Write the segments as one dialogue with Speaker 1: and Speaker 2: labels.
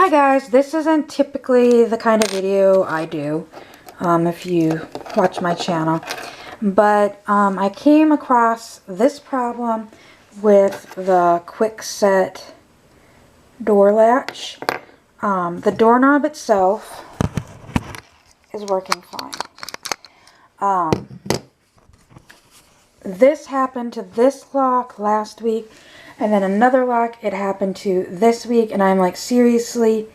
Speaker 1: Hi guys, this isn't typically the kind of video I do if you watch my channel, but I came across this problem with the Kwikset door latch. The doorknob itself is working fine. This happened to this lock last week, and then another lock it happened to this week, and I'm like, seriously,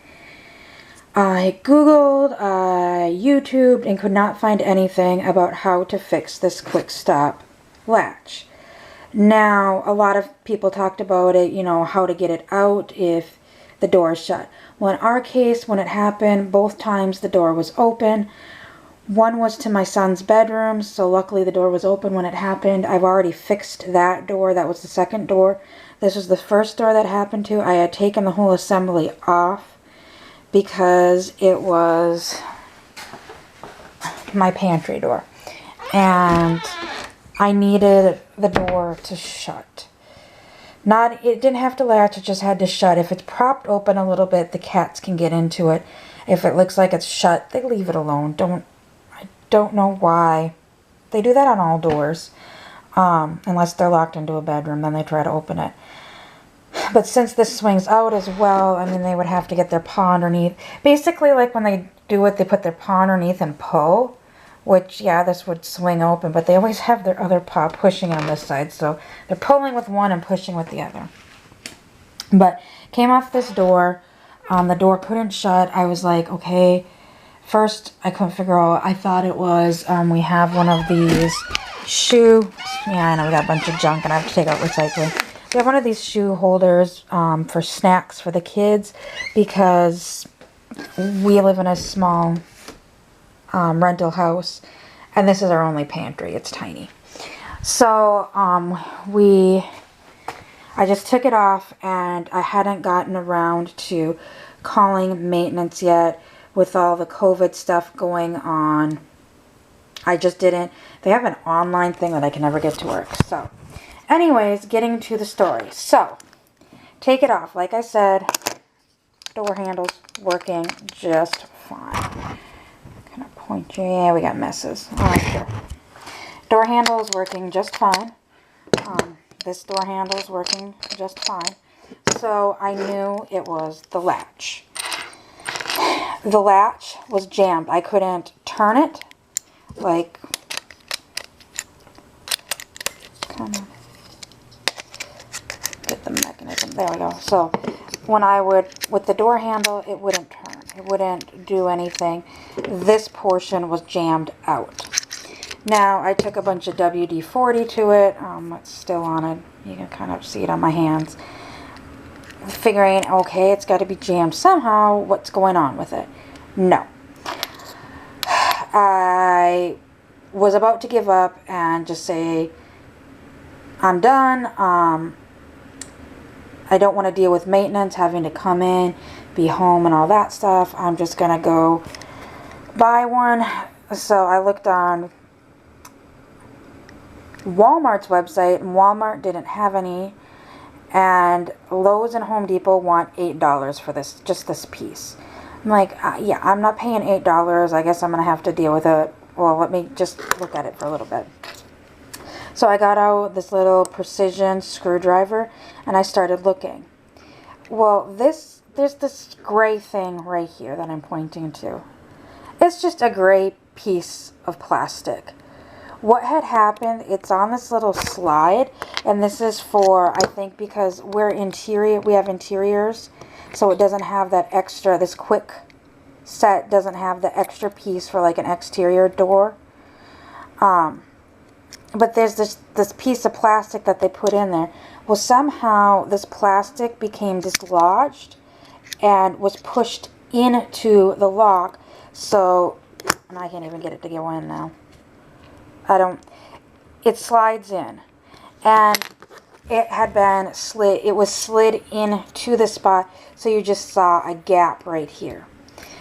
Speaker 1: I Googled, YouTubed, and could not find anything about how to fix this quick stop latch. Now, a lot of people talked about it, you know, how to get it out if the door is shut. Well, in our case, when it happened, both times the door was open. One was to my son's bedroom, so luckily the door was open when it happened. I've already fixed that door. That was the second door. This was the first door that happened to. I had taken the whole assembly off because it was my pantry door. And I needed the door to shut. It didn't have to latch, it just had to shut. If it's propped open a little bit, the cats can get into it. If it looks like it's shut, they leave it alone. I don't know why. They do that on all doors. Unless they're locked into a bedroom, then they try to open it. But since this swings out as well, I mean, they would have to get their paw underneath. Basically, like when they do it, they put their paw underneath and pull. Which, yeah, this would swing open, but they always have their other paw pushing on this side. So they're pulling with one and pushing with the other. But came off this door. The door couldn't shut. I was like, okay. First, I couldn't figure out. I thought it was, we have one of these shoe. Yeah, I know we got a bunch of junk and I have to take out recycling. We have one of these shoe holders for snacks for the kids because we live in a small rental house, and this is our only pantry. It's tiny. So I just took it off, and I hadn't gotten around to calling maintenance yet with all the COVID stuff going on. I just didn't. They have an online thing that I can never get to work. So anyways, getting to the story. So take it off. Like I said, door handles working just fine. Kind of point you. Yeah, we got messes. Alright, sure. Door handle is working just fine. This door handle is working just fine. So I knew it was the latch. The latch was jammed. I couldn't turn it. Like, come on. Get the mechanism. There we go. So when I would, with the door handle, it wouldn't turn. It wouldn't do anything. This portion was jammed out. Now, I took a bunch of WD-40 to it. It's still on it. You can kind of see it on my hands. Figuring, okay, it's got to be jammed somehow. What's going on with it? No. I was about to give up and just say, I'm done. I don't want to deal with maintenance, having to come in, be home, and all that stuff. I'm just going to go buy one. So I looked on Walmart's website, and Walmart didn't have any. And Lowe's and Home Depot want $8 for this, just this piece. I'm like, yeah, I'm not paying $8. I guess I'm going to have to deal with it. Well, let me just look at it for a little bit. So I got out this little precision screwdriver, and I started looking. Well, there's this gray thing right here that I'm pointing to. It's just a gray piece of plastic. What had happened, it's on this little slide, and this is for, I think, because we have interiors, so it doesn't have that extra, this Kwikset doesn't have the extra piece for like an exterior door. But there's this piece of plastic that they put in there. Well, somehow this plastic became dislodged and was pushed into the lock. So, and I can't even get it to go in now. It slides in. And it had been slid, it was slid into the spot, so you just saw a gap right here.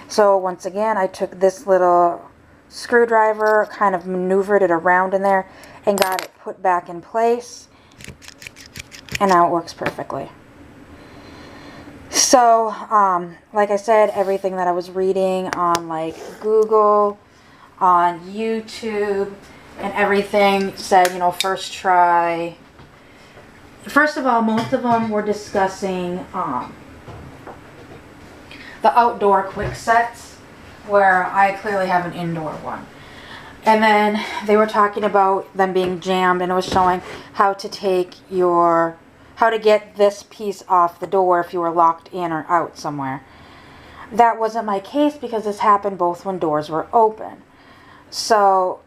Speaker 1: So once again, I took this little screwdriver, kind of maneuvered it around in there, and got it put back in place. And now it works perfectly. So, like I said, everything that I was reading on like Google, on YouTube, and everything said, you know, first try. First of all, most of them were discussing the outdoor Kwiksets, where I clearly have an indoor one. And then they were talking about them being jammed, and it was showing how to get this piece off the door if you were locked in or out somewhere. That wasn't my case because this happened both when doors were open. So,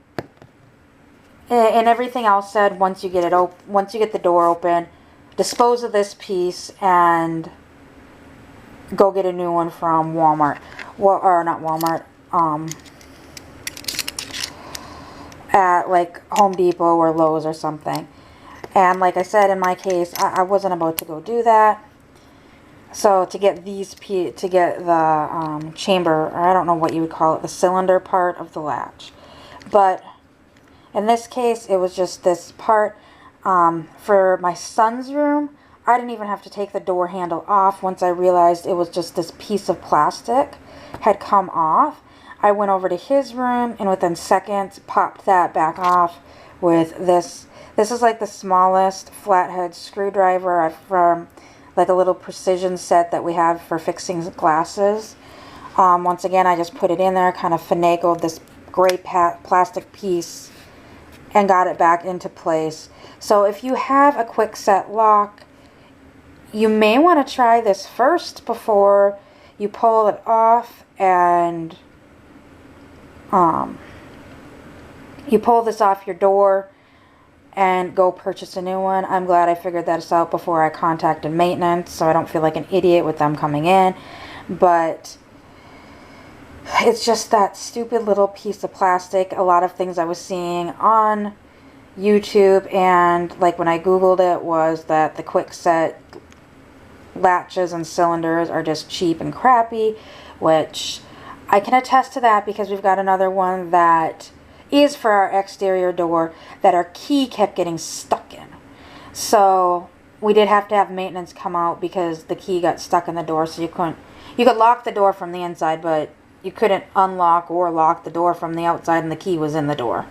Speaker 1: and everything else said once you get the door open, dispose of this piece and go get a new one from Walmart. Well, or not Walmart. At like Home Depot or Lowe's or something. And like I said, in my case, I wasn't about to go do that. So to get the chamber, or I don't know what you would call it, the cylinder part of the latch. But in this case, it was just this part. For my son's room, I didn't even have to take the door handle off once I realized it was just this piece of plastic had come off. I went over to his room and within seconds popped that back off with this. This is like the smallest flathead screwdriver from like a little precision set that we have for fixing glasses. Once again, I just put it in there, kind of finagled this gray plastic piece and got it back into place. So if you have a Kwikset lock, you may want to try this first before you pull it off and you pull this off your door and go purchase a new one. I'm glad I figured this out before I contacted maintenance, so I don't feel like an idiot with them coming in. But it's just that stupid little piece of plastic. A lot of things I was seeing on YouTube and like when I Googled it was that the Kwikset latches and cylinders are just cheap and crappy, which I can attest to that because we've got another one that is for our exterior door that our key kept getting stuck in. So we did have to have maintenance come out because the key got stuck in the door, so you could lock the door from the inside, but you couldn't unlock or lock the door from the outside and the key was in the door.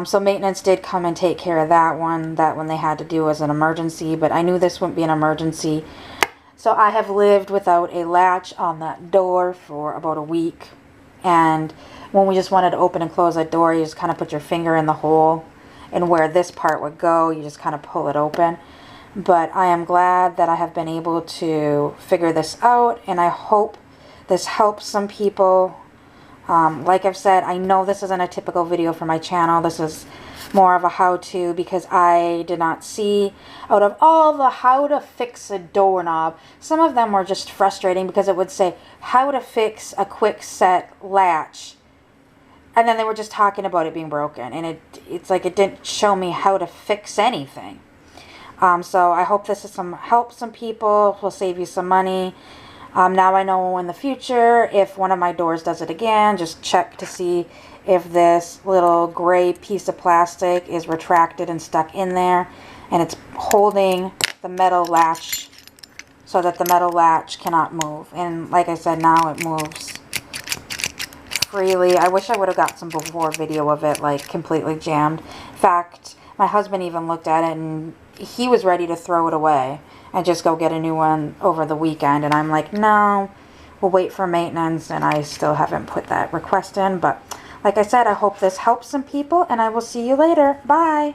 Speaker 1: So maintenance did come and take care of that one. That one they had to do as an emergency, but I knew this wouldn't be an emergency. So I have lived without a latch on that door for about a week. And when we just wanted to open and close that door, you just kind of put your finger in the hole. And where this part would go, you just kind of pull it open. But I am glad that I have been able to figure this out. And I hope this helps some people. Like I've said, I know this isn't a typical video for my channel. This is more of a how-to because I did not see, out of all the how to fix a doorknob, some of them were just frustrating because it would say how to fix a Kwikset latch. And then they were just talking about it being broken. And it's like it didn't show me how to fix anything. So I hope this is help some people, will save you some money. Now I know in the future, if one of my doors does it again, just check to see if this little gray piece of plastic is retracted and stuck in there. And it's holding the metal latch so that the metal latch cannot move. And like I said, now it moves freely. I wish I would have got some before video of it, like completely jammed. In fact, my husband even looked at it and he was ready to throw it away and just go get a new one over the weekend. And I'm like, no, we'll wait for maintenance. And I still haven't put that request in. But like I said, I hope this helps some people. And I will see you later. Bye.